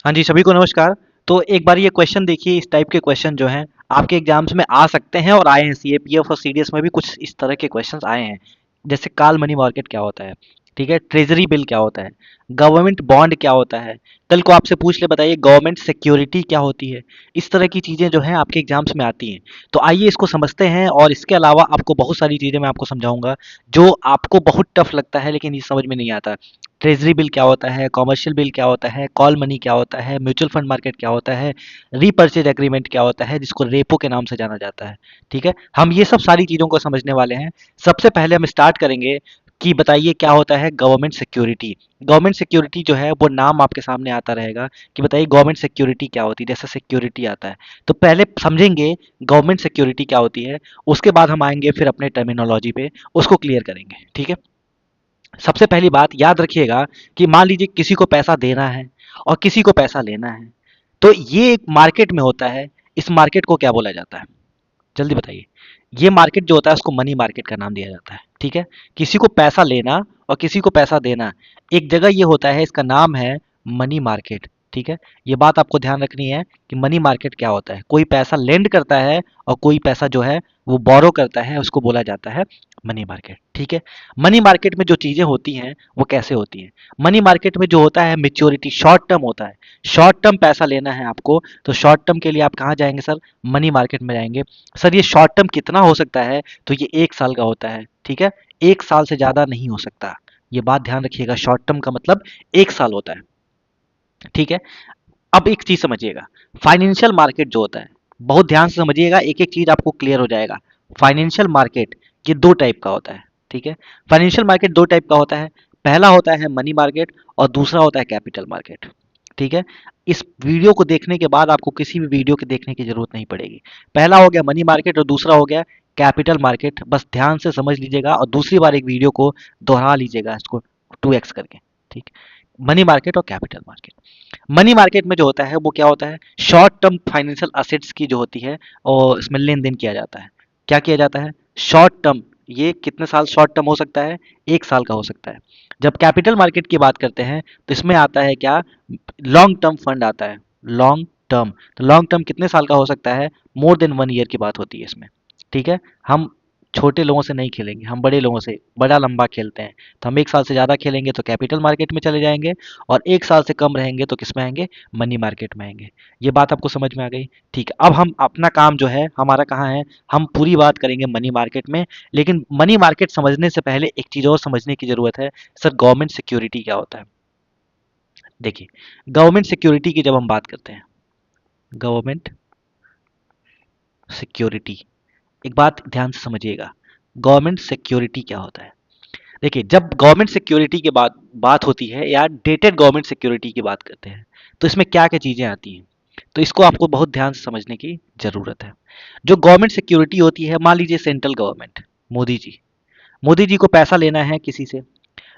हाँ जी, सभी को नमस्कार। तो एक बार ये क्वेश्चन देखिए, इस टाइप के क्वेश्चन जो हैं आपके एग्जाम्स में आ सकते हैं और आए हैं। सीएपीएफ और सीडीएस में भी कुछ इस तरह के क्वेश्चंस आए हैं। जैसे कॉल मनी मार्केट क्या होता है, ठीक है, ट्रेजरी बिल क्या होता है, गवर्नमेंट बॉन्ड क्या होता है। कल को आपसे पूछ ले बताइए गवर्नमेंट सिक्योरिटी क्या होती है। इस तरह की चीज़ें जो हैं आपके एग्जाम्स में आती हैं। तो आइए इसको समझते हैं, और इसके अलावा आपको बहुत सारी चीज़ें मैं आपको समझाऊंगा जो आपको बहुत टफ लगता है लेकिन ये समझ में नहीं आता। ट्रेजरी बिल क्या होता है, कॉमर्शियल बिल क्या होता है, कॉल मनी क्या होता है, म्यूचुअल फंड मार्केट क्या होता है, रीपर्चेज एग्रीमेंट क्या होता है जिसको रेपो के नाम से जाना जाता है। ठीक है, हम ये सब सारी चीज़ों को समझने वाले हैं। सबसे पहले हम स्टार्ट करेंगे कि बताइए क्या होता है गवर्नमेंट सिक्योरिटी। गवर्नमेंट सिक्योरिटी जो है वो नाम आपके सामने आता रहेगा कि बताइए गवर्नमेंट सिक्योरिटी क्या होती है, जैसे सिक्योरिटी आता है। तो पहले समझेंगे गवर्नमेंट सिक्योरिटी क्या होती है, उसके बाद हम आएंगे फिर अपने टर्मिनोलॉजी पे, उसको क्लियर करेंगे। ठीक है, सबसे पहली बात याद रखिएगा कि मान लीजिए किसी को पैसा देना है और किसी को पैसा लेना है, तो ये एक मार्केट में होता है। इस मार्केट को क्या बोला जाता है, जल्दी बताइए। ये मार्केट जो होता है उसको मनी मार्केट का नाम दिया जाता है। ठीक है, किसी को पैसा लेना और किसी को पैसा देना एक जगह ये होता है, इसका नाम है मनी मार्केट। ठीक है, ये बात आपको ध्यान रखनी है कि मनी मार्केट क्या होता है। कोई पैसा लेंड करता है और कोई पैसा जो है वो बोरो करता है, उसको बोला जाता है मनी मार्केट। ठीक है, मनी मार्केट में जो चीज़ें होती हैं वो कैसे होती हैं। मनी मार्केट में जो होता है मेच्योरिटी शॉर्ट टर्म होता है। शॉर्ट टर्म पैसा लेना है आपको, तो शॉर्ट टर्म के लिए आप कहाँ जाएंगे सर, मनी मार्केट में जाएंगे। सर ये शॉर्ट टर्म कितना हो सकता है, तो ये 1 साल का होता है। ठीक है, 1 साल से ज़्यादा नहीं हो सकता। ये बात ध्यान रखिएगा, शॉर्ट टर्म का मतलब 1 साल होता है। ठीक है, अब एक चीज़ समझिएगा, फाइनेंशियल मार्केट जो होता है, बहुत ध्यान से समझिएगा, एक एक चीज़ आपको क्लियर हो जाएगा। फाइनेंशियल मार्केट ये दो टाइप का होता है। ठीक है, फाइनेंशियल मार्केट दो टाइप का होता है। पहला होता है मनी मार्केट और दूसरा होता है कैपिटल मार्केट। ठीक है, इस वीडियो को देखने के बाद आपको किसी भी वीडियो के देखने की जरूरत नहीं पड़ेगी। पहला हो गया मनी मार्केट और दूसरा हो गया कैपिटल मार्केट। बस ध्यान से समझ लीजिएगा और दूसरी बार एक वीडियो को दोहरा लीजिएगा, इसको 2x करके। ठीक, मनी मार्केट और कैपिटल मार्केट। मनी मार्केट में जो होता है वो क्या होता है, शॉर्ट टर्म फाइनेंशियल असेट्स की जो होती है और इसमें लेन देन किया जाता है। क्या किया जाता है, शॉर्ट टर्म। ये कितने साल शॉर्ट टर्म हो सकता है, 1 साल का हो सकता है। जब कैपिटल मार्केट की बात करते हैं तो इसमें आता है क्या, लॉन्ग टर्म फंड आता है। लॉन्ग टर्म, तो लॉन्ग टर्म कितने साल का हो सकता है, मोर देन 1 ईयर की बात होती है इसमें। ठीक है, हम छोटे लोगों से नहीं खेलेंगे, हम बड़े लोगों से बड़ा लंबा खेलते हैं। तो हम 1 साल से ज़्यादा खेलेंगे तो कैपिटल मार्केट में चले जाएंगे, और 1 साल से कम रहेंगे तो किस में आएंगे, मनी मार्केट में आएंगे। ये बात आपको समझ में आ गई। ठीक है, अब हम अपना काम जो है हमारा कहाँ है, हम पूरी बात करेंगे मनी मार्केट में। लेकिन मनी मार्केट समझने से पहले एक चीज़ और समझने की ज़रूरत है, सर गवर्नमेंट सिक्योरिटी क्या होता है। देखिए, गवर्नमेंट सिक्योरिटी की जब हम बात करते हैं, गवर्नमेंट सिक्योरिटी, एक बात ध्यान से समझिएगा, गवर्नमेंट सिक्योरिटी क्या होता है। देखिए, जब गवर्नमेंट सिक्योरिटी की बात बात होती है या डेटेड गवर्नमेंट सिक्योरिटी की बात करते हैं, तो इसमें क्या क्या चीज़ें आती हैं, तो इसको आपको बहुत ध्यान से समझने की ज़रूरत है। जो गवर्नमेंट सिक्योरिटी होती है, मान लीजिए सेंट्रल गवर्नमेंट, मोदी जी को पैसा लेना है किसी से,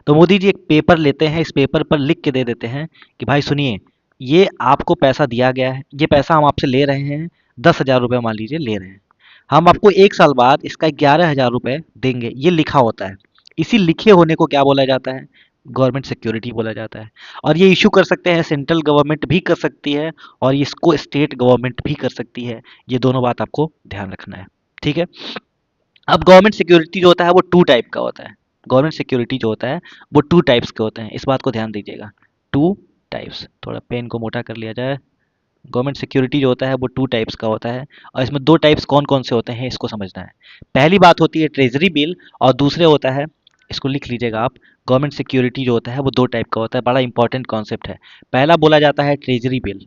तो मोदी जी एक पेपर लेते हैं, इस पेपर पर लिख के दे देते हैं कि भाई सुनिए, ये आपको पैसा दिया गया है, ये पैसा हम आपसे ले रहे हैं, 10,000 रुपये मान लीजिए ले रहे हैं, हम आपको 1 साल बाद इसका 11,000 रुपये देंगे, ये लिखा होता है। इसी लिखे होने को क्या बोला जाता है, गवर्नमेंट सिक्योरिटी बोला जाता है। और ये इशू कर सकते हैं, सेंट्रल गवर्नमेंट भी कर सकती है और इसको स्टेट गवर्नमेंट भी कर सकती है। ये दोनों बात आपको ध्यान रखना है। ठीक है, अब गवर्नमेंट सिक्योरिटी जो होता है वो टू टाइप का होता है। गवर्नमेंट सिक्योरिटी जो होता है वो टू टाइप्स के होते हैं, इस बात को ध्यान दीजिएगा। टू टाइप्स, थोड़ा पेन को मोटा कर लिया जाए। गवर्नमेंट सिक्योरिटी जो होता है वो टू टाइप्स का होता है, और इसमें दो टाइप्स कौन कौन से होते हैं इसको समझना है। पहली बात होती है ट्रेजरी बिल, और दूसरे होता है, इसको लिख लीजिएगा आप, गवर्नमेंट सिक्योरिटी जो होता है वो दो टाइप का होता है, बड़ा इंपॉर्टेंट कॉन्सेप्ट है। पहला बोला जाता है ट्रेजरी बिल,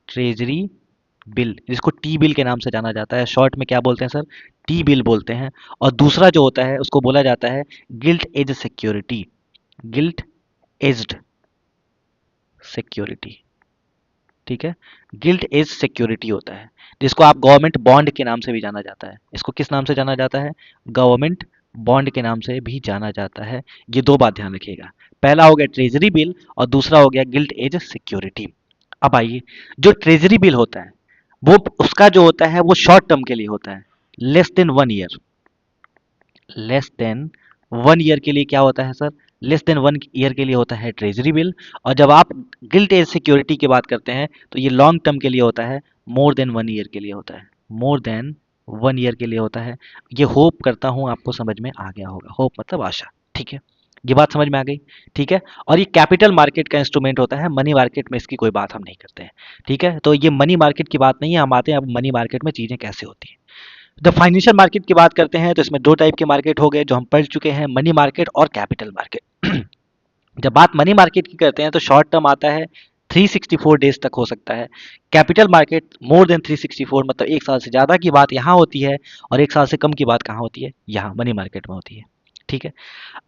ट्रेजरी बिल जिसको टी बिल के नाम से जाना जाता है, शॉर्ट में क्या बोलते हैं सर, टी बिल बोलते हैं। और दूसरा जो होता है उसको बोला जाता है gilt edge security, gilt edged security. ठीक है, गिल्ट एज सिक्योरिटी होता है, जिसको आप गवर्नमेंट बॉन्ड के नाम से भी जाना जाता है। इसको किस नाम से जाना जाता है, गवर्नमेंट बॉन्ड के नाम से भी जाना जाता है। ये दो बात ध्यान रखिएगा, पहला हो गया ट्रेजरी बिल और दूसरा हो गया गिल्ट एज सिक्योरिटी। अब आइए, जो ट्रेजरी बिल होता है वो उसका जो होता है वो शॉर्ट टर्म के लिए होता है, less than 1 year. Less than 1 year के लिए क्या होता है सर, लेस देन 1 ईयर के लिए होता है ट्रेजरी बिल, और जब आप गिल्ट एज सिक्योरिटी की बात करते हैं तो ये लॉन्ग टर्म के लिए होता है, मोर देन 1 ईयर के लिए होता है, मोर देन 1 ईयर के लिए होता है। ये होप करता हूँ आपको समझ में आ गया होगा, होप मतलब आशा, ठीक है, ये बात समझ में आ गई, ठीक है। और ये कैपिटल मार्केट का इंस्ट्रूमेंट होता है, मनी मार्केट में इसकी कोई बात हम नहीं करते हैं, ठीक है। तो ये मनी मार्केट की बात नहीं है, हम आते हैं अब मनी मार्केट में चीज़ें कैसे होती हैं। जब फाइनेंशियल मार्केट की बात करते हैं तो इसमें दो टाइप के मार्केट हो गए जो हम पढ़ चुके हैं, मनी मार्केट और कैपिटल मार्केट। जब बात मनी मार्केट की करते हैं तो शॉर्ट टर्म आता है, 364 डेज तक हो सकता है। कैपिटल मार्केट मोर देन 364, मतलब 1 साल से ज़्यादा की बात यहाँ होती है, और 1 साल से कम की बात कहाँ होती है, यहाँ मनी मार्केट में होती है, ठीक है।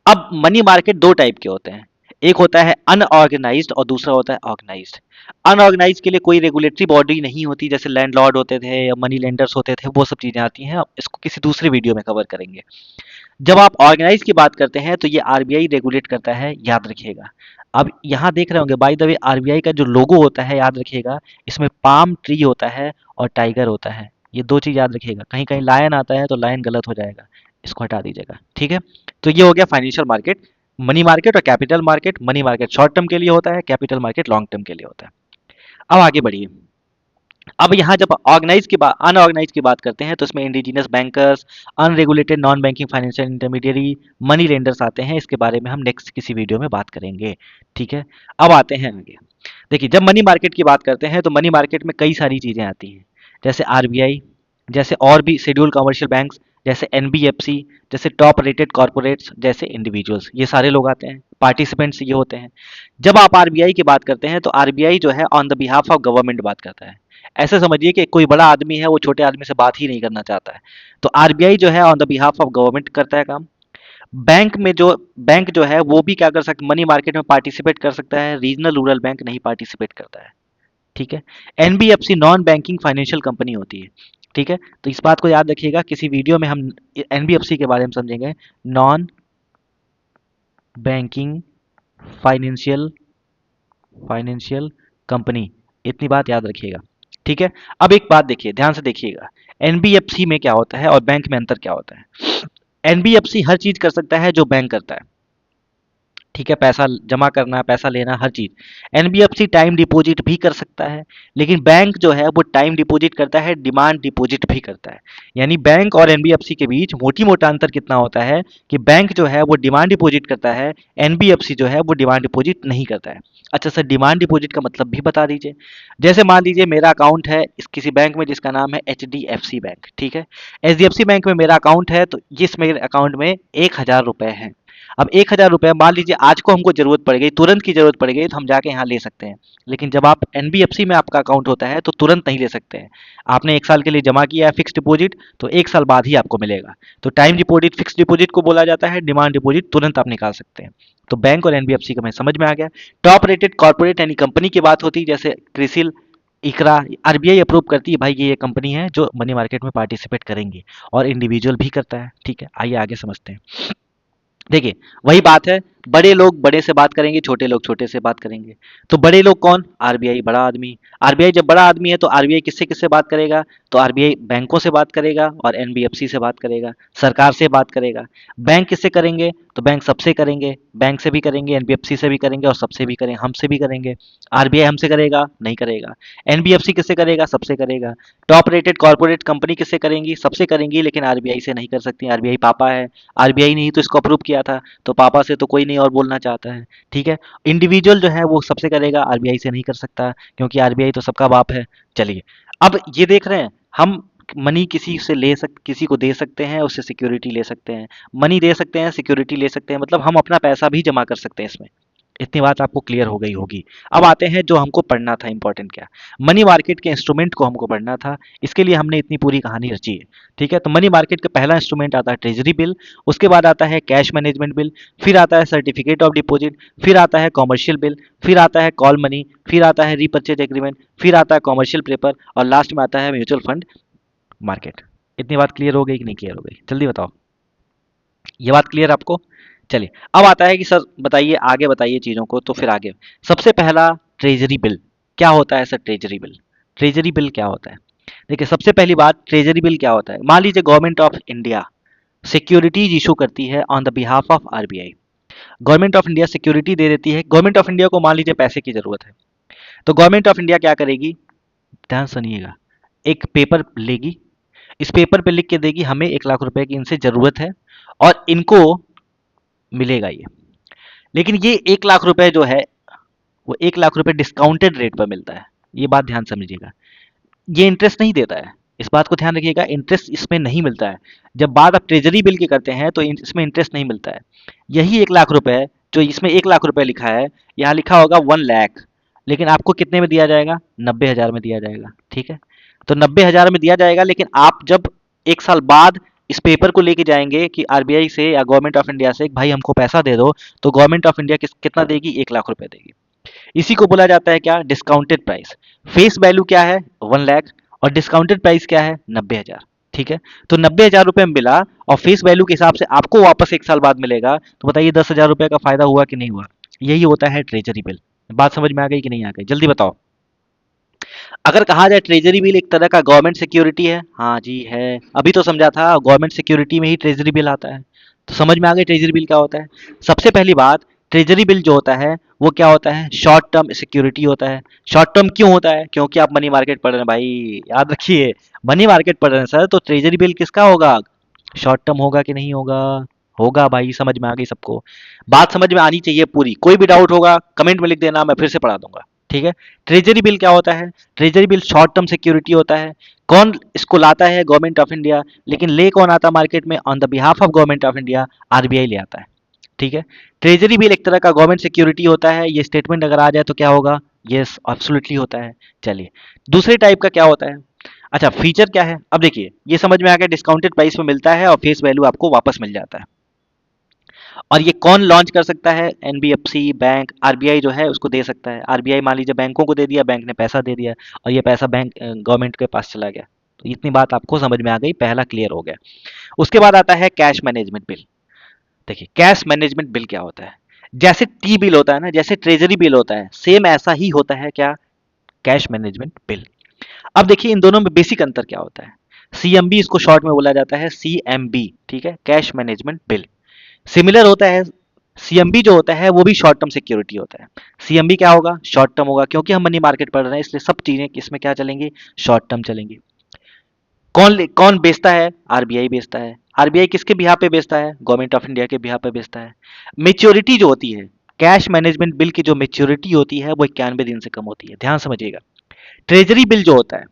अब मनी मार्केट दो टाइप के होते हैं, एक होता है अनऑर्गेनाइज्ड और दूसरा होता है ऑर्गेनाइज्ड। अनऑर्गेनाइज्ड के लिए कोई रेगुलेटरी बॉडी नहीं होती, जैसे लैंडलॉर्ड होते थे या मनी लेंडर्स होते थे, वो सब चीज़ें आती हैं, इसको किसी दूसरी वीडियो में कवर करेंगे। जब आप ऑर्गेनाइज की बात करते हैं तो ये आरबीआई रेगुलेट करता है, याद रखिएगा। अब यहाँ देख रहे होंगे बाय द वे, आरबीआई का जो लोगो होता है याद रखिएगा, इसमें पाम ट्री होता है और टाइगर होता है, ये दो चीज़ याद रखिएगा। कहीं कहीं लायन आता है तो लायन गलत हो जाएगा, इसको हटा दीजिएगा, ठीक है। तो ये हो गया फाइनेंशियल मार्केट, मनी मार्केट और capital market. Money market short term के लिए होता है, कैपिटल मार्केट लॉन्ग टर्म के लिए होता है। अब आगे बढ़िए। अब यहाँ जब ऑर्गेनाइज की बात अनऑर्गेनाइज की बात करते हैं तो इसमें indigenous bankers, unregulated non banking financial intermediary, money lenders आते हैं। इसके बारे में हम नेक्स्ट किसी वीडियो में बात करेंगे, ठीक है। अब आते हैं आगे। देखिए, जब मनी मार्केट की बात करते हैं तो मनी मार्केट में कई सारी चीज़ें आती हैं, जैसे आरबीआई, जैसे और भी शेड्यूल कमर्शियल बैंक्स, जैसे एनबीएफसी, जैसे टॉप रेटेड कॉर्पोरेट्स, जैसे इंडिविजुअल्स, ये सारे लोग आते हैं, पार्टिसिपेंट्स ये होते हैं। जब आप आरबीआई की बात करते हैं तो आरबीआई जो है on the behalf of government बात करता है। ऐसे समझिए कि कोई बड़ा आदमी है वो छोटे आदमी से बात ही नहीं करना चाहता है, तो आरबीआई जो है on the behalf of government करता है काम। बैंक जो है वो भी क्या कर सकता, मनी मार्केट में पार्टिसिपेट कर सकता है, रीजनल रूरल बैंक नहीं पार्टिसिपेट करता है, ठीक है। NBFC non banking financial company होती है, ठीक है। तो इस बात को याद रखिएगा, किसी वीडियो में हम एनबीएफसी के बारे में समझेंगे, non banking financial financial company, इतनी बात याद रखिएगा, ठीक है। अब एक बात देखिए, ध्यान से देखिएगा, एनबीएफसी में क्या होता है और बैंक में अंतर क्या होता है। एनबीएफसी हर चीज कर सकता है जो बैंक करता है, ठीक है, पैसा जमा करना, पैसा लेना, हर चीज। एनबीएफसी टाइम डिपॉजिट भी कर सकता है, लेकिन बैंक जो है वो टाइम डिपॉजिट करता है, डिमांड डिपॉजिट भी करता है। यानी बैंक और एनबीएफसी के बीच मोटी मोटा अंतर कितना होता है कि बैंक जो है वो डिमांड डिपॉजिट करता है, एनबीएफसी जो है वो डिमांड डिपॉजिट नहीं करता है। अच्छा सर, डिमांड डिपॉजिट का मतलब भी बता दीजिए। जैसे मान लीजिए मेरा अकाउंट है इस किसी बैंक में जिसका नाम है एचडीएफसी बैंक, ठीक है। एचडीएफसी बैंक में मेरा अकाउंट है, तो इस मेरे अकाउंट में 1,000 रुपए है। अब 1,000 रुपये मान लीजिए आज को हमको जरूरत पड़ गई, तुरंत की जरूरत पड़ गई, तो हम जाके यहाँ ले सकते हैं। लेकिन जब आप एनबीएफसी में आपका अकाउंट होता है तो तुरंत नहीं ले सकते हैं। आपने 1 साल के लिए जमा किया है फिक्स डिपॉजिट, तो 1 साल बाद ही आपको मिलेगा। तो टाइम डिपॉजिट फिक्स डिपॉजिट को बोला जाता है, डिमांड डिपॉजिट तुरंत आप निकाल सकते हैं। तो बैंक और एनबीएफसी का मैं समझ में आ गया। टॉप रेटेड कॉर्पोरेट यानी कंपनी की बात होती है, जैसे क्रिसिल, इकरा, आरबीआई अप्रूव करती है भाई ये कंपनी है जो मनी मार्केट में पार्टिसिपेट करेंगी, और इंडिविजुअल भी करता है, ठीक है। आइए आगे समझते हैं। देखिए, वही बात है, बड़े लोग बड़े से बात करेंगे, छोटे लोग छोटे से बात करेंगे। तो बड़े लोग कौन, आरबीआई बड़ा आदमी। आरबीआई जब बड़ा आदमी है तो आरबीआई किससे किससे बात करेगा, तो आरबीआई बैंकों से बात करेगा और एनबीएफसी से बात करेगा, सरकार से बात करेगा। बैंक किससे करेंगे, तो बैंक सबसे करेंगे, बैंक से भी करेंगे, एनबीएफसी से भी करेंगे और सबसे भी करेंगे, हमसे भी करेंगे। आरबीआई हमसे करेगा नहीं करेगा। एनबीएफसी किससे करेगा, सबसे करेगा। टॉप रेटेड कॉर्पोरेट कंपनी किससे करेंगी, सबसे करेंगी, लेकिन आरबीआई से नहीं कर सकती, आरबीआई पापा है। आरबीआई ने ही तो इसको अप्रूव किया था, तो पापा से तो कोई नहीं और बोलना चाहता है, ठीक है। इंडिविजुअल जो है वो सबसे करेगा, आरबीआई से नहीं कर सकता, क्योंकि आरबीआई तो सबका बाप है। चलिए, अब ये देख रहे हैं हम, मनी किसी से किसी को दे सकते हैं, उससे सिक्योरिटी ले सकते हैं। मनी दे सकते हैं, सिक्योरिटी ले सकते हैं, मतलब हम अपना पैसा भी जमा कर सकते हैं इसमें। इतनी बात आपको क्लियर हो गई होगी। अब आते हैं जो हमको पढ़ना था, इंपॉर्टेंट क्या, मनी मार्केट के इंस्ट्रूमेंट को हमको पढ़ना था, इसके लिए हमने इतनी पूरी कहानी रची है, ठीक है। तो मनी मार्केट का पहला इंस्ट्रूमेंट आता है ट्रेजरी बिल, उसके बाद आता है कैश मैनेजमेंट बिल, फिर आता है सर्टिफिकेट ऑफ डिपॉजिट, फिर आता है कॉमर्शियल बिल, फिर आता है कॉल मनी, फिर आता है रीपर्चेज एग्रीमेंट, फिर आता है कॉमर्शियल पेपर, और लास्ट में आता है म्यूचुअल फंड मार्केट। इतनी बात क्लियर हो गई कि नहीं क्लियर हो गई, जल्दी बताओ, ये बात क्लियर आपको। चलिए, अब आता है कि सर बताइए, आगे बताइए चीज़ों को, तो फिर आगे सबसे पहला ट्रेजरी बिल क्या होता है sir. Treasury bill, treasury bill क्या होता है, देखिए सबसे पहली बात, ट्रेजरी बिल क्या होता है। मान लीजिए government of India securities issue करती है on the behalf of RBI. Government of India security दे देती है। गवर्नमेंट ऑफ इंडिया को मान लीजिए पैसे की जरूरत है, तो गवर्नमेंट ऑफ इंडिया क्या करेगी, ध्यान सुनिएगा, एक पेपर लेगी, इस पेपर पे लिख के देगी हमें 1 लाख रुपए की इनसे जरूरत है और इनको मिलेगा ये। लेकिन ये 1 लाख रुपए जो है वो 1 लाख रुपए डिस्काउंटेड रेट पर मिलता है। ये बात ध्यान समझिएगा, ये इंटरेस्ट नहीं देता है, इस बात को ध्यान रखिएगा, इंटरेस्ट इसमें नहीं मिलता है। जब बात आप ट्रेजरी बिल की करते हैं तो इसमें इंटरेस्ट नहीं मिलता है। यही 1 लाख रुपए जो इसमें 1 लाख रुपए लिखा है, यहाँ लिखा होगा 1 लाख, लेकिन आपको कितने में दिया जाएगा, 90,000 में दिया जाएगा। ठीक है, तो 90,000 में दिया जाएगा, लेकिन आप जब 1 साल बाद इस पेपर को लेके जाएंगे कि आरबीआई से या गवर्नमेंट ऑफ इंडिया से, भाई हमको पैसा दे दो, तो गवर्नमेंट ऑफ इंडिया कितना देगी, 1 लाख रुपए देगी। इसी को बोला जाता है क्या, डिस्काउंटेड प्राइस। फेस वैल्यू क्या है, 1 लाख, और डिस्काउंटेड प्राइस क्या है, 90,000। ठीक है, तो 90,000 रुपए मिला और फेस वैल्यू के हिसाब से आपको वापस 1 साल बाद मिलेगा, तो बताइए 10,000 रुपए का फायदा हुआ कि नहीं हुआ। यही होता है ट्रेजरी बिल। बात समझ में आ गई कि नहीं आ गई, जल्दी बताओ। अगर कहा जाए ट्रेजरी बिल एक तरह का गवर्नमेंट सिक्योरिटी है, हाँ जी है, अभी तो समझा था गवर्नमेंट सिक्योरिटी में ही ट्रेजरी बिल आता है। तो समझ में आ गई ट्रेजरी बिल क्या होता है। सबसे पहली बात, ट्रेजरी बिल जो होता है वो क्या होता है, शॉर्ट टर्म सिक्योरिटी होता है। शॉर्ट टर्म क्यों होता है, क्योंकि आप मनी मार्केट पढ़ रहे हैं भाई, याद रखिए, मनी मार्केट पढ़ रहे हैं सर, तो ट्रेजरी बिल किसका होगा, शॉर्ट टर्म होगा कि नहीं होगा, होगा भाई, समझ में आ गई सबको। बात समझ में आनी चाहिए पूरी, कोई भी डाउट होगा कमेंट में लिख देना, मैं फिर से पढ़ा दूंगा। ठीक है, ट्रेजरी बिल क्या होता है, treasury bill short term security होता है। कौन इसको लाता है, गवर्नमेंट ऑफ इंडिया, लेकिन ले कौन आता है मार्केट में, on the behalf of government of India, RBI ले आता है। ठीक है, ट्रेजरी बिल एक तरह का गवर्नमेंट सिक्योरिटी होता है। ये स्टेटमेंट अगर आ जाए तो क्या होगा, यस एब्सोल्युटली होता है। चलिए, दूसरे टाइप का क्या होता है, अच्छा फीचर क्या है, अब देखिए ये समझ में आ गया, डिस्काउंटेड प्राइस में मिलता है और फेस वैल्यू आपको वापस मिल जाता है। और ये कौन लॉन्च कर सकता है, एनबीएफसी, बैंक, आरबीआई जो है उसको दे सकता है। आरबीआई मान लीजिए बैंकों को दे दिया, बैंक ने पैसा दे दिया और ये पैसा बैंक गवर्नमेंट के पास चला गया। तो इतनी बात आपको समझ में आ गई, पहला क्लियर हो गया। उसके बाद आता है कैश मैनेजमेंट बिल। देखिए कैश मैनेजमेंट बिल क्या होता है, जैसे टी बिल होता है ना, जैसे ट्रेजरी बिल होता है, सेम ऐसा ही होता है क्या, कैश मैनेजमेंट बिल। अब देखिए इन दोनों में बेसिक अंतर क्या होता है। सीएमबी इसको शॉर्ट में बोला जाता है, सीएमबी, ठीक है, कैश मैनेजमेंट बिल। सिमिलर होता है, सीएमबी जो होता है वो भी शॉर्ट टर्म सिक्योरिटी होता है। सीएमबी क्या होगा, शॉर्ट टर्म होगा, क्योंकि हम मनी मार्केट पढ़ रहे हैं इसलिए सब चीजें इसमें क्या चलेंगी, शॉर्ट टर्म चलेंगी। कौन कौन बेचता है, आरबीआई बेचता है। आरबीआई किसके बिहाफ पे बेचता है, गवर्नमेंट ऑफ इंडिया के बिहाफ पे बेचता है। मेच्योरिटी जो होती है, कैश मैनेजमेंट बिल की जो मेच्योरिटी होती है वो 91 दिन से कम होती है, ध्यान समझिएगा। ट्रेजरी बिल जो होता है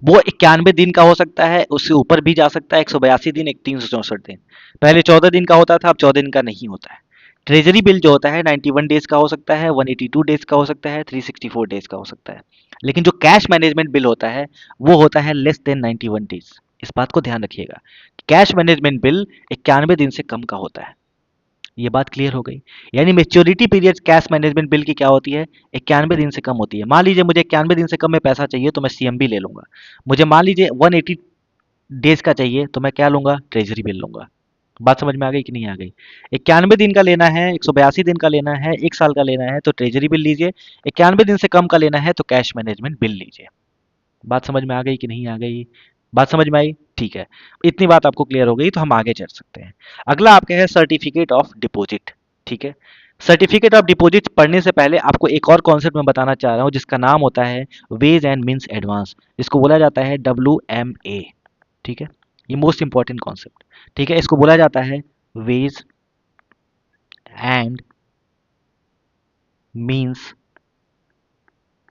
वो 91 दिन का हो सकता है, उससे ऊपर भी जा सकता है, 182 दिन, एक 364 दिन। पहले 14 दिन का होता था, अब 14 दिन का नहीं होता है। ट्रेजरी बिल जो होता है 91 डेज का हो सकता है, 182 डेज का हो सकता है, 364 डेज का हो सकता है। लेकिन जो कैश मैनेजमेंट बिल होता है वो होता है लेस देन 91 डेज। इस बात को ध्यान रखिएगा, कैश मैनेजमेंट बिल 91 दिन से कम का होता है। ये बात क्लियर हो गई। यानी maturity period cash management bill की क्या होती है, 91 दिन से कम होती है। मान लीजिए मुझे 91 दिन से कम में पैसा चाहिए तो मैं सीएमबी ले लूंगा। मुझे मान लीजिए 180 डेज का चाहिए तो मैं क्या लूंगा, ट्रेजरी बिल लूंगा। बात समझ में आ गई कि नहीं आ गई। 91 दिन का लेना है, 182 दिन का लेना है, 1 साल का लेना है तो ट्रेजरी बिल लीजिए। 91 दिन से कम का लेना है तो कैश मैनेजमेंट बिल लीजिए। बात समझ में आ गई कि नहीं आ गई, बात समझ में आई, ठीक है। इतनी बात आपको क्लियर हो गई तो हम आगे चल सकते हैं। अगला आपका है सर्टिफिकेट ऑफ डिपॉजिट। ठीक है, सर्टिफिकेट ऑफ डिपॉजिट पढ़ने से पहले आपको एक और कॉन्सेप्ट मैं बताना चाह रहा हूँ जिसका नाम होता है वेज एंड मीन्स एडवांस, जिसको बोला जाता है WMA। ठीक है, ये मोस्ट इंपॉर्टेंट कॉन्सेप्ट। ठीक है, इसको बोला जाता है वेज एंड मीन्स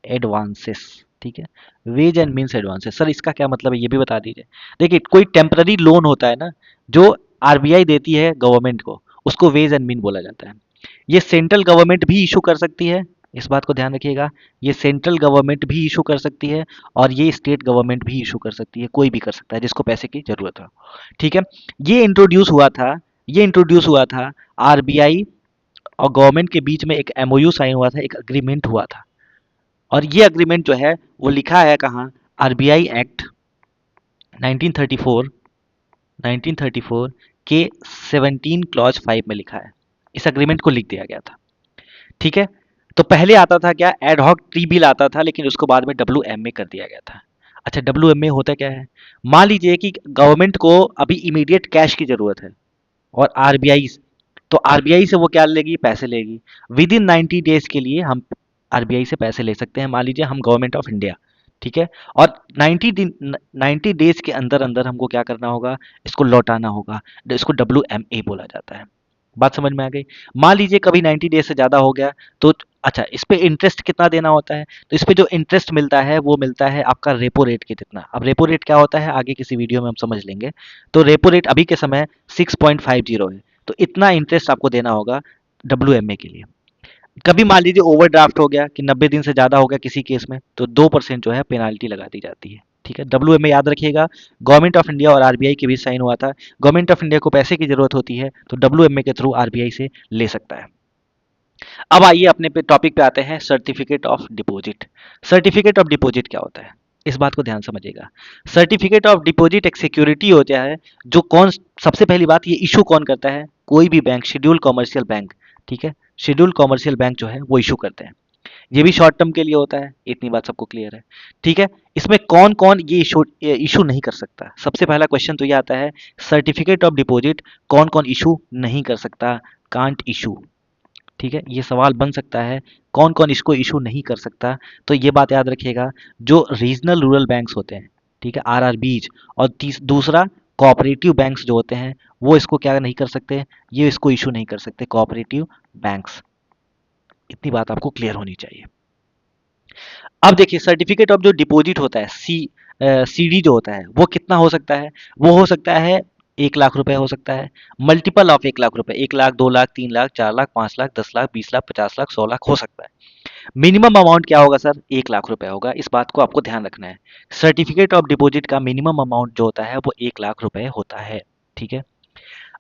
एडवांसेस। ठीक है, ways and means advances, sir इसका क्या मतलब है ये भी बता दीजिए। देखिए कोई टेम्पररी लोन होता है ना जो आरबीआई देती है गवर्नमेंट को, उसको वेज एंड मीन बोला जाता है। ये सेंट्रल गवर्नमेंट भी इशू कर सकती है, इस बात को ध्यान रखिएगा। ये सेंट्रल गवर्नमेंट भी इशू कर सकती है और ये स्टेट गवर्नमेंट भी इशू कर सकती है, कोई भी कर सकता है जिसको पैसे की जरूरत हो। ठीक है, ये इंट्रोड्यूस हुआ था, ये इंट्रोड्यूस हुआ था आरबीआई और गवर्नमेंट के बीच में, एक एमओयू साइन हुआ था, एक अग्रीमेंट हुआ था। और ये अग्रीमेंट जो है वो लिखा है कहाँ, आरबीआई एक्ट 1934, 1934 के 17 क्लॉज 5 में लिखा है। इस अग्रीमेंट को लिख दिया गया था। ठीक है, तो पहले आता था क्या, एड हॉक टी बिल आता था, लेकिन उसको बाद में WMA कर दिया गया था। अच्छा WMA होता क्या है, मान लीजिए कि गवर्नमेंट को अभी इमीडिएट कैश की जरूरत है और आरबीआई तो आरबीआई से वो क्या लेगी, पैसे लेगी। विद इन 90 डेज के लिए हम आरबीआई से पैसे ले सकते हैं। मान लीजिए हम गवर्नमेंट ऑफ इंडिया, ठीक है, और 90 डेज के अंदर अंदर हमको क्या करना होगा, इसको लौटाना होगा। इसको WMA बोला जाता है। बात समझ में आ गई। मान लीजिए कभी 90 डेज से ज़्यादा हो गया तो अच्छा, इस पे इंटरेस्ट कितना देना होता है, तो इस पे जो इंटरेस्ट मिलता है वो मिलता है आपका रेपो रेट के जितना। अब रेपो रेट क्या होता है आगे किसी वीडियो में हम समझ लेंगे। तो रेपो रेट अभी के समय 6.50 है, तो इतना इंटरेस्ट आपको देना होगा WMA के लिए। कभी मान लीजिए ओवरड्राफ्ट हो गया कि 90 दिन से ज़्यादा हो गया किसी केस में, तो 2% जो है पेनाल्टी लगा दी जाती है, ठीक है। WMA याद रखिएगा, गवर्नमेंट ऑफ इंडिया और आरबीआई के बीच साइन हुआ था। गवर्नमेंट ऑफ इंडिया को पैसे की जरूरत होती है तो WMA के थ्रू आरबीआई से ले सकता है। अब आइए अपने पे टॉपिक पे आते हैं, certificate of deposit. Certificate of deposit क्या होता है, इस बात को ध्यान समझिएगा। सर्टिफिकेट ऑफ डिपॉजिट एक सिक्योरिटी होता है जो कौन, सबसे पहली बात ये इशू कौन करता है, कोई भी बैंक, शेड्यूल कॉमर्शियल बैंक, ठीक है, शेड्यूल कॉमर्शियल बैंक जो है वो इशू करते हैं। ये भी शॉर्ट टर्म के लिए होता है, इतनी बात सबको क्लियर है, ठीक है। इसमें कौन कौन ये इशू नहीं कर सकता, सबसे पहला क्वेश्चन तो ये आता है, सर्टिफिकेट ऑफ डिपॉजिट कौन कौन इशू नहीं कर सकता, कांट इशू, ठीक है, ये सवाल बन सकता है, कौन कौन इसको इशू नहीं कर सकता। तो ये बात याद रखिएगा, जो रीजनल रूरल बैंक्स होते हैं, ठीक है, RRBs, और दूसरा कोऑपरेटिव बैंक्स जो होते हैं वो इसको क्या नहीं कर सकते, ये इसको इशू नहीं कर सकते, कोऑपरेटिव बैंक्स। इतनी बात आपको क्लियर होनी चाहिए। अब देखिए सर्टिफिकेट ऑफ जो डिपॉजिट होता है, CD जो होता है वो कितना हो सकता है, वो हो सकता है 1 लाख रुपए हो सकता है, मल्टीपल ऑफ 1 लाख रुपए, 1 लाख, 2 लाख, 3 लाख, 4 लाख, 5 लाख, 10 लाख, 20 लाख, 50 लाख, 100 लाख हो सकता है। मिनिमम अमाउंट क्या होगा सर, 1 लाख रुपए होगा, इस बात को आपको ध्यान रखना है। सर्टिफिकेट ऑफ डिपॉजिट का मिनिमम अमाउंट जो होता है वो 1 लाख रुपए होता है, ठीक है।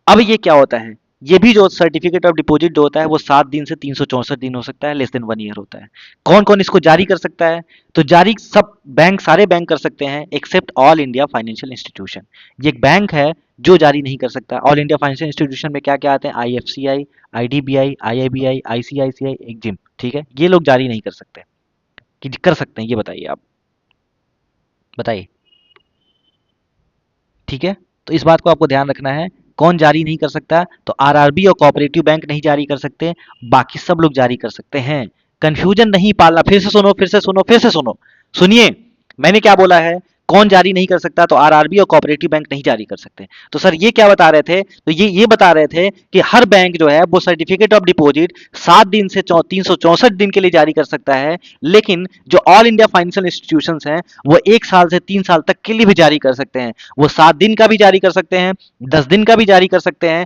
अब ये क्या होता है, ये भी जो सर्टिफिकेट ऑफ डिपॉजिट जो होता है वो 7 दिन से 364 दिन हो सकता है, लेस देन 1 ईयर होता है। कौन कौन इसको जारी कर सकता है, तो जारी सब बैंक, सारे बैंक कर सकते हैं except all India financial institution. ये एक बैंक है जो जारी नहीं कर सकता। ऑल इंडिया फाइनेंशियल इंस्टीट्यूशन में क्या क्या आते हैं, IFCI, IDBI, IIBI, ICICI, Exim, ठीक है, ये लोग जारी नहीं कर सकते। कि कर सकते हैं ये बताइए आप, बताइए, ठीक है। तो इस बात को आपको ध्यान रखना है, कौन जारी नहीं कर सकता, तो RRB और कोऑपरेटिव बैंक नहीं जारी कर सकते, बाकी सब लोग जारी कर सकते हैं। कंफ्यूजन नहीं पालना, फिर से सुनो, फिर से सुनो, फिर से सुनो, सुनिए, मैंने क्या बोला है, कौन जारी नहीं कर सकता, तो RRB और कोऑपरेटिव बैंक नहीं जारी कर सकते। तो सर ये क्या बता रहे थे, तो ये बता रहे थे कि हर बैंक जो है वो सर्टिफिकेट ऑफ डिपॉजिट 7 दिन से 364 दिन के लिए जारी कर सकता है, लेकिन जो ऑल इंडिया फाइनेंशियल इंस्टीट्यूशंस हैं वो 1 साल से 3 साल तक के लिए भी जारी कर सकते हैं। वो 7 दिन का भी जारी कर सकते हैं, 10 दिन का भी जारी कर सकते हैं,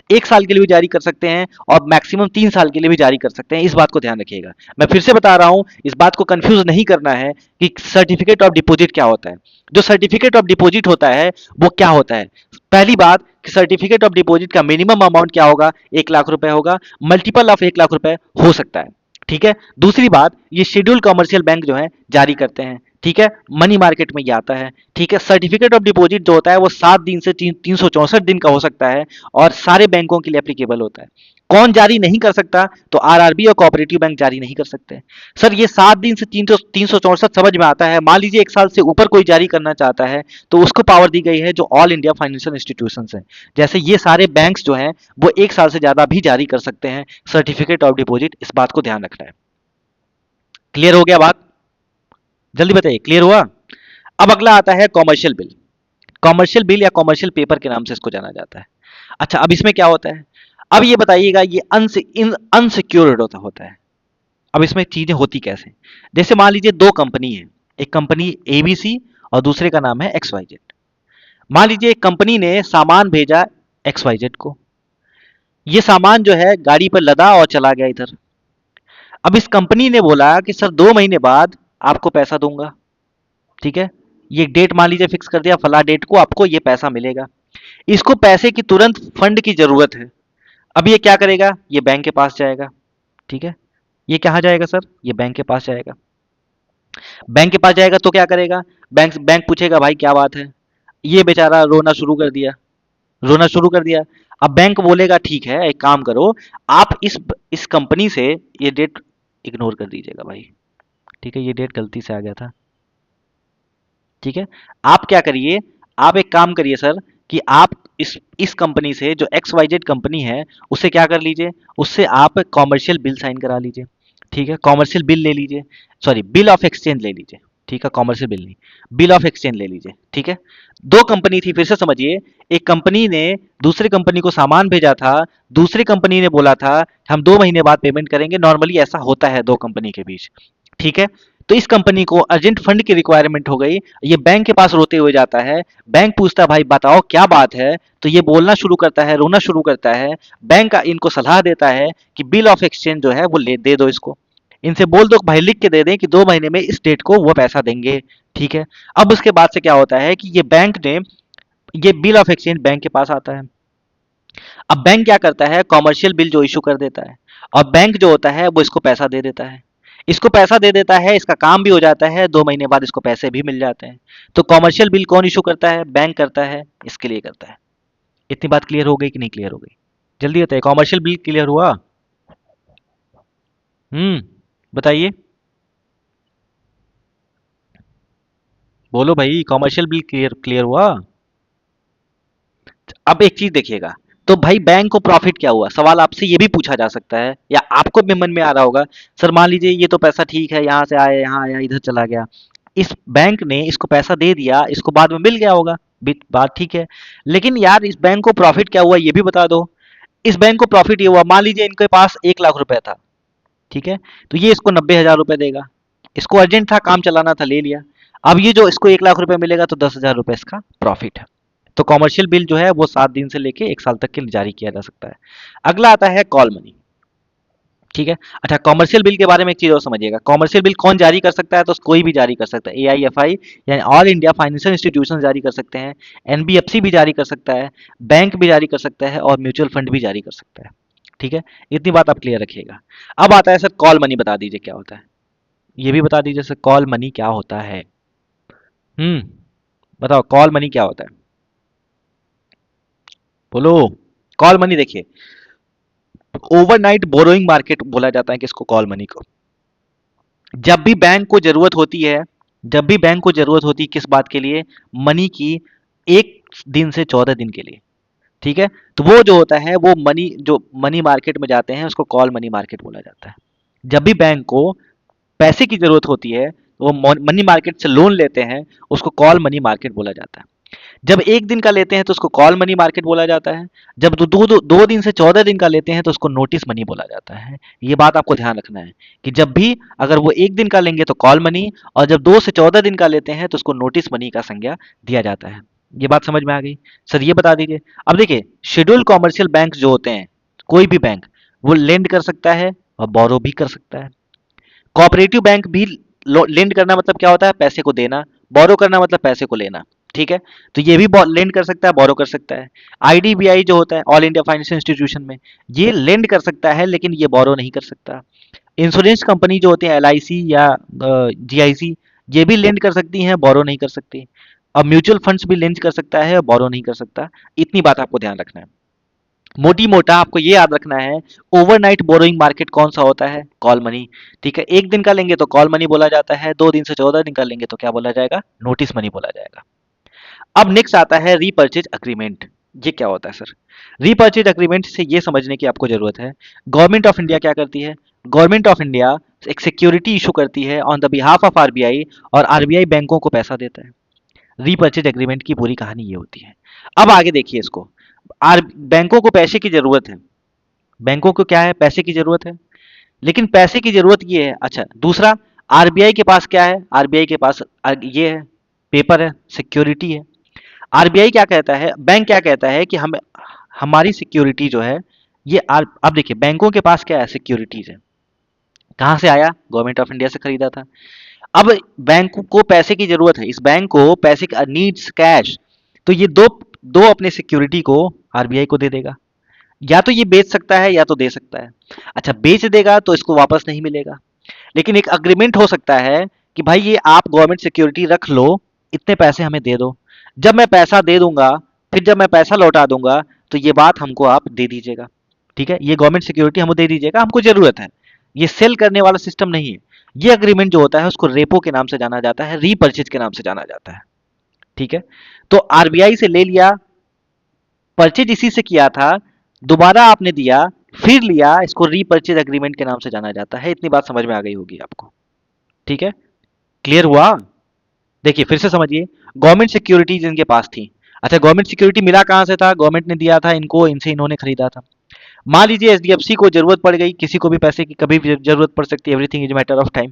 1 साल के लिए भी जारी कर सकते हैं, और मैक्सिमम 3 साल के लिए भी जारी कर सकते हैं। इस बात को ध्यान रखिएगा। मैं फिर से बता रहा हूं, इस बात को कंफ्यूज नहीं करना है कि सर्टिफिकेट ऑफ डिपॉजिट क्या होता है। जो सर्टिफिकेट ऑफ डिपॉजिट होता है वो क्या होता है, पहली बात कि सर्टिफिकेट ऑफ डिपॉजिट का मिनिमम अमाउंट क्या होगा, 1 लाख रुपए होगा, मल्टीपल ऑफ 1 लाख रुपए हो सकता है, ठीक है। दूसरी बात, ये शेड्यूल कमर्शियल बैंक जो है जारी करते हैं, ठीक है, मनी मार्केट में ये आता है, ठीक है। सर्टिफिकेट ऑफ डिपॉजिट जो होता है वो 7 दिन से 364 दिन का हो सकता है, और सारे बैंकों के लिए एप्लीकेबल होता है। कौन जारी नहीं कर सकता, तो RRB और कोऑपरेटिव बैंक जारी नहीं कर सकते। सर ये 7 दिन से 364 समझ में आता है, मान लीजिए 1 साल से ऊपर कोई जारी करना चाहता है तो उसको पावर दी गई है जो ऑल इंडिया फाइनेंशियल इंस्टीट्यूशन है, जैसे ये सारे बैंक्स जो हैं वो 1 साल से ज्यादा भी जारी कर सकते हैं सर्टिफिकेट ऑफ डिपॉजिट। इस बात को ध्यान रखना है। क्लियर हो गया बात, जल्दी बताइए, क्लियर हुआ। अब अगला आता है कॉमर्शियल बिल। कॉमर्शियल बिल या कॉमर्शियल पेपर के नाम से इसको जाना जाता है। अच्छा, अब इसमें क्या होता है, अब ये बताइएगा, ये अनसिक्योर्ड होता है। अब इसमें चीजें होती कैसे, जैसे मान लीजिए दो कंपनी है, एक कंपनी ABC और दूसरे का नाम है XYZ। मान लीजिए एक कंपनी ने सामान भेजा XYZ को, ये सामान जो है गाड़ी पर लदा और चला गया इधर। अब इस कंपनी ने बोला कि सर 2 महीने बाद आपको पैसा दूंगा, ठीक है, ये डेट मान लीजिए फिक्स कर दिया, फला डेट को आपको ये पैसा मिलेगा। इसको पैसे की तुरंत फंड की जरूरत है। अब ये क्या करेगा, ये बैंक के पास जाएगा, ठीक है, ये कहाँ जाएगा सर, ये बैंक के पास जाएगा। बैंक के पास जाएगा तो क्या करेगा, बैंक बैंक पूछेगा भाई क्या बात है, ये बेचारा रोना शुरू कर दिया, रोना शुरू कर दिया। अब बैंक बोलेगा ठीक है, एक काम करो, आप इस कंपनी से ये डेट इग्नोर कर दीजिएगा भाई, ठीक है, ये डेट गलती से आ गया था, ठीक है। आप क्या करिए, आप एक काम करिए सर, कि आप इस कंपनी से जो एक्स वाई जेड कंपनी है उससे क्या कर लीजिए, उससे आप कॉमर्शियल बिल साइन करा लीजिए। ठीक है, कॉमर्शियल बिल ले लीजिए, सॉरी बिल ऑफ एक्सचेंज ले लीजिए। ठीक है, कॉमर्शियल बिल नहीं, बिल ऑफ एक्सचेंज ले लीजिए। ठीक है, दो कंपनी थी, फिर से समझिए। एक कंपनी ने दूसरी कंपनी को सामान भेजा था, दूसरी कंपनी ने बोला था हम 2 महीने बाद पेमेंट करेंगे, नॉर्मली ऐसा होता है दो कंपनी के बीच। ठीक है, तो इस कंपनी को अर्जेंट फंड की रिक्वायरमेंट हो गई, ये बैंक के पास रोते हुए जाता है। बैंक पूछता है भाई बताओ क्या बात है, तो ये बोलना शुरू करता है, रोना शुरू करता है। बैंक इनको सलाह देता है कि बिल ऑफ एक्सचेंज जो है वो ले दे दो इसको, इनसे बोल दो भाई लिख के दे दें कि 2 महीने में इस डेट को वो पैसा देंगे। ठीक है, अब उसके बाद से क्या होता है कि ये बैंक ने ये बिल ऑफ एक्सचेंज बैंक के पास आता है। अब बैंक क्या करता है, कॉमर्शियल बिल जो इशू कर देता है, और बैंक जो होता है वो इसको पैसा दे देता है। इसको पैसा दे देता है, इसका काम भी हो जाता है, 2 महीने बाद इसको पैसे भी मिल जाते हैं। तो कॉमर्शियल बिल कौन इशू करता है, बैंक करता है, इसके लिए करता है। इतनी बात क्लियर हो गई कि नहीं क्लियर हो गई? जल्दी बताइए, कॉमर्शियल बिल क्लियर हुआ? बताइए, बोलो भाई, कॉमर्शियल बिल क्लियर क्लियर हुआ? अब एक चीज देखिएगा, तो भाई बैंक को प्रॉफिट क्या हुआ, सवाल आपसे ये भी पूछा जा सकता है, या आपको भी मन में आ रहा होगा सर मान लीजिए ये तो पैसा ठीक है, यहाँ से आया यहाँ आया इधर चला गया, इस बैंक ने इसको पैसा दे दिया, इसको बाद में मिल गया होगा, बात ठीक है। लेकिन यार इस बैंक को प्रॉफिट क्या हुआ ये भी बता दो। इस बैंक को प्रॉफिट ये हुआ, मान लीजिए इनके पास 1 लाख रुपए था। ठीक है, तो ये इसको 90,000 रुपए देगा, इसको अर्जेंट था, काम चलाना था, ले लिया। अब ये जो इसको 1 लाख रुपए मिलेगा तो 10,000 रुपए इसका प्रॉफिट है। तो कॉमर्शियल बिल जो है वो 7 दिन से लेके 1 साल तक के लिए जारी किया जा सकता है। अगला आता है कॉल मनी। ठीक है, अच्छा कॉमर्शियल बिल के बारे में एक चीज और समझिएगा, कॉमर्शियल बिल कौन जारी कर सकता है, तो कोई भी जारी कर सकता है, एआईएफआई यानी ऑल इंडिया फाइनेंशियल इंस्टीट्यूशन जारी कर सकते हैं, एनबीएफसी भी जारी कर सकता है, बैंक भी जारी कर सकता है, और म्यूचुअल फंड भी जारी कर सकता है। ठीक है, इतनी बात आप क्लियर रखिएगा। अब आता है सर कॉल मनी, बता दीजिए क्या होता है, ये भी बता दीजिए सर कॉल मनी क्या होता है। बताओ कॉल मनी क्या होता है, बोलो। कॉल मनी देखिए, ओवरनाइट बोरोइंग मार्केट बोला जाता है किसको, कॉल मनी को। जब भी बैंक को जरूरत होती है, जब भी बैंक को जरूरत होती है किस बात के लिए, मनी की, 1 दिन से 14 दिन के लिए। ठीक है, तो वो जो होता है वो मनी, जो मनी मार्केट में जाते हैं उसको कॉल मनी मार्केट बोला जाता है। जब भी बैंक को पैसे की जरूरत होती है वो मनी मार्केट से लोन लेते हैं, उसको कॉल मनी मार्केट बोला जाता है। जब 1 दिन का लेते हैं तो उसको कॉल मनी मार्केट बोला जाता है। जब 2 दिन से 14 दिन का लेते हैं तो उसको नोटिस मनी बोला जाता है। ये बात आपको ध्यान रखना है कि जब भी अगर वो 1 दिन का लेंगे तो कॉल मनी, और जब 2 से 14 दिन का लेते हैं तो उसको नोटिस मनी का संज्ञा दिया जाता है। ये बात समझ में आ गई? सर ये बता दीजिए, अब देखिए शेड्यूल कॉमर्शियल बैंक जो होते हैं, कोई भी बैंक वो लेंड कर सकता है और बोरो भी कर सकता है। कोऑपरेटिव बैंक भी, लेंड करना मतलब क्या होता है, पैसे को देना, बोरो करना मतलब पैसे को लेना। ठीक है, तो ये भी लेंड कर सकता है, बोरो कर सकता है। आईडीबीआई जो होता है ऑल इंडिया फाइनेंशियल इंस्टीट्यूशन में, ये लेंड कर सकता है लेकिन ये बोरो नहीं कर सकता। इंश्योरेंस कंपनी जो होती है एलआईसी या जीआईसी, ये भी लेंड कर सकती हैं, बोरो नहीं कर सकती। अब म्यूचुअल फंड्स भी लेंड कर सकता है, बोरो नहीं कर सकता। इतनी बात आपको ध्यान रखना है। मोटी मोटा आपको ये याद रखना है, ओवरनाइट बोरोइंग मार्केट कौन सा होता है, कॉल मनी। ठीक है, 1 दिन का लेंगे तो कॉल मनी बोला जाता है, 2 दिन से 14 दिन का लेंगे तो क्या बोला जाएगा, नोटिस मनी बोला जाएगा। अब नेक्स्ट आता है रीपर्चेज अग्रीमेंट। ये क्या होता है सर? रीपर्चेज अग्रीमेंट से ये समझने की आपको जरूरत है, गवर्नमेंट ऑफ इंडिया क्या करती है, गवर्नमेंट ऑफ इंडिया एक सिक्योरिटी इशू करती है on the behalf of RBI, और आरबीआई बैंकों को पैसा देता है। रीपर्चेज एग्रीमेंट की पूरी कहानी ये होती है। अब आगे देखिए इसको, आर बैंकों को पैसे की जरूरत है, बैंकों को क्या है, पैसे की जरूरत है। लेकिन पैसे की जरूरत ये है, अच्छा दूसरा, आरबीआई के पास क्या है, आरबीआई के पास ये है, पेपर है, सिक्योरिटी है। आरबीआई क्या कहता है, बैंक क्या कहता है कि हम, हमारी सिक्योरिटी जो है ये अब देखिए बैंकों के पास क्या है, सिक्योरिटीज है, कहाँ से आया, गवर्नमेंट ऑफ इंडिया से खरीदा था। अब बैंक को पैसे की जरूरत है, इस बैंक को पैसे का नीड्स कैश, तो ये दो दो अपने सिक्योरिटी को आरबीआई को दे देगा। या तो ये बेच सकता है या तो दे सकता है। अच्छा बेच देगा तो इसको वापस नहीं मिलेगा, लेकिन एक अग्रीमेंट हो सकता है कि भाई ये आप गवर्नमेंट सिक्योरिटी रख लो, इतने पैसे हमें दे दो, जब मैं पैसा दे दूंगा, फिर जब मैं पैसा लौटा दूंगा तो ये बात हमको आप दे दीजिएगा। ठीक है, ये गवर्नमेंट सिक्योरिटी हमको दे दीजिएगा, हमको जरूरत है। ये सेल करने वाला सिस्टम नहीं है। ये अग्रीमेंट जो होता है उसको रेपो के नाम से जाना जाता है, रीपर्चेज के नाम से जाना जाता है। ठीक है, तो आरबीआई से ले लिया परचेज इसी से किया था, दोबारा आपने दिया, फिर लिया, इसको रीपर्चेज एग्रीमेंट के नाम से जाना जाता है। इतनी बात समझ में आ गई होगी आपको, ठीक है? क्लियर हुआ? देखिए फिर से समझिए, गवर्नमेंट सिक्योरिटीज इनके पास थी। अच्छा, गवर्नमेंट सिक्योरिटी मिला कहां से था? गवर्नमेंट ने दिया था इनको, इनसे इन्होंने खरीदा था। मान लीजिए एचडीएफसी को जरूरत पड़ गई, किसी को भी पैसे की कभी भी जरूरत पड़ सकती है, everything is matter of time.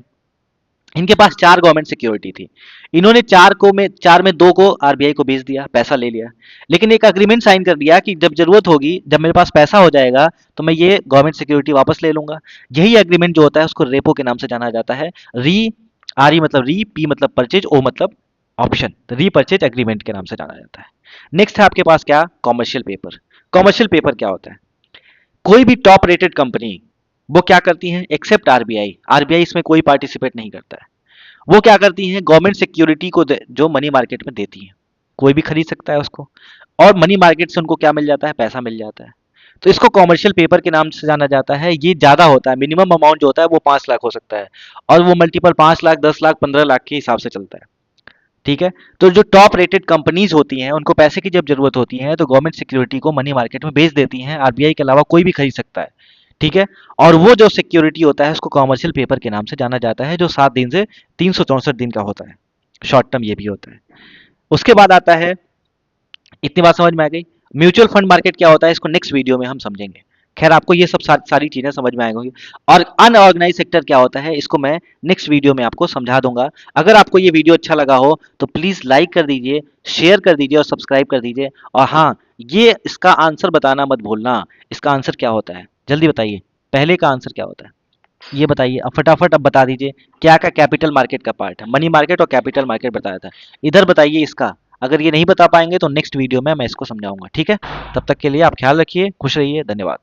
इनके पास चार गवर्नमेंट सिक्योरिटी थी, इन्होंने चार में दो को आरबीआई को बेच दिया, पैसा ले लिया, लेकिन एक अग्रीमेंट साइन कर दिया कि जब जरूरत होगी, जब मेरे पास पैसा हो जाएगा, तो मैं ये गवर्नमेंट सिक्योरिटी वापस ले लूंगा। यही एग्रीमेंट जो होता है उसको रेपो के नाम से जाना जाता है। री, आर ई मतलब री, पी मतलब परचेज, ओ मतलब ऑप्शन, रीपर्चेज एग्रीमेंट के नाम से जाना जाता है। नेक्स्ट है आपके पास क्या? Commercial paper. कॉमर्शियल पेपर क्या होता है? कोई भी टॉप रेटेड कंपनी वो क्या करती है, एक्सेप्ट आरबीआई, आरबीआई इसमें कोई पार्टिसिपेट नहीं करता है, वो क्या करती हैं, गवर्नमेंट सिक्योरिटी को जो मनी मार्केट में देती हैं, कोई भी खरीद सकता है उसको, और मनी मार्केट से उनको क्या मिल जाता है, पैसा मिल जाता है। तो इसको कॉमर्शियल पेपर के नाम से जाना जाता है। ये ज्यादा होता है, मिनिमम अमाउंट जो होता है वो 5 लाख हो सकता है, और वो मल्टीपल 5 लाख, 10 लाख, 15 लाख के हिसाब से चलता है, ठीक है? तो जो टॉप रेटेड कंपनीज होती हैं, उनको पैसे की जब जरूरत होती है तो गवर्नमेंट सिक्योरिटी को मनी मार्केट में बेच देती हैं, आरबीआई के अलावा कोई भी खरीद सकता है, ठीक है? और वो जो सिक्योरिटी होता है उसको कॉमर्शियल पेपर के नाम से जाना जाता है, जो 7 दिन से 364 दिन का होता है, शॉर्ट टर्म ये भी होता है। उसके बाद आता है, इतनी बात समझ में आ गई? म्यूचुअल फंड मार्केट क्या होता है, इसको नेक्स्ट वीडियो में हम समझेंगे। खैर आपको ये सब सारी चीजें समझ में आएंगी। और अनऑर्गेनाइज सेक्टर क्या होता है, इसको मैं नेक्स्ट वीडियो में आपको समझा दूंगा। अगर आपको ये वीडियो अच्छा लगा हो तो प्लीज लाइक कर दीजिए, शेयर कर दीजिए और सब्सक्राइब कर दीजिए। और हाँ, ये इसका आंसर बताना मत भूलना, इसका आंसर क्या होता है, जल्दी बताइए, पहले का आंसर क्या होता है? ये बताइए अब फटाफट, अब बता दीजिए। क्या का कैपिटल मार्केट का पार्ट है, मनी मार्केट और कैपिटल मार्केट बताया था। इधर बताइए इसका। अगर ये नहीं बता पाएंगे तो नेक्स्ट वीडियो में मैं इसको समझाऊंगा, ठीक है? तब तक के लिए आप ख्याल रखिए, खुश रहिए, धन्यवाद।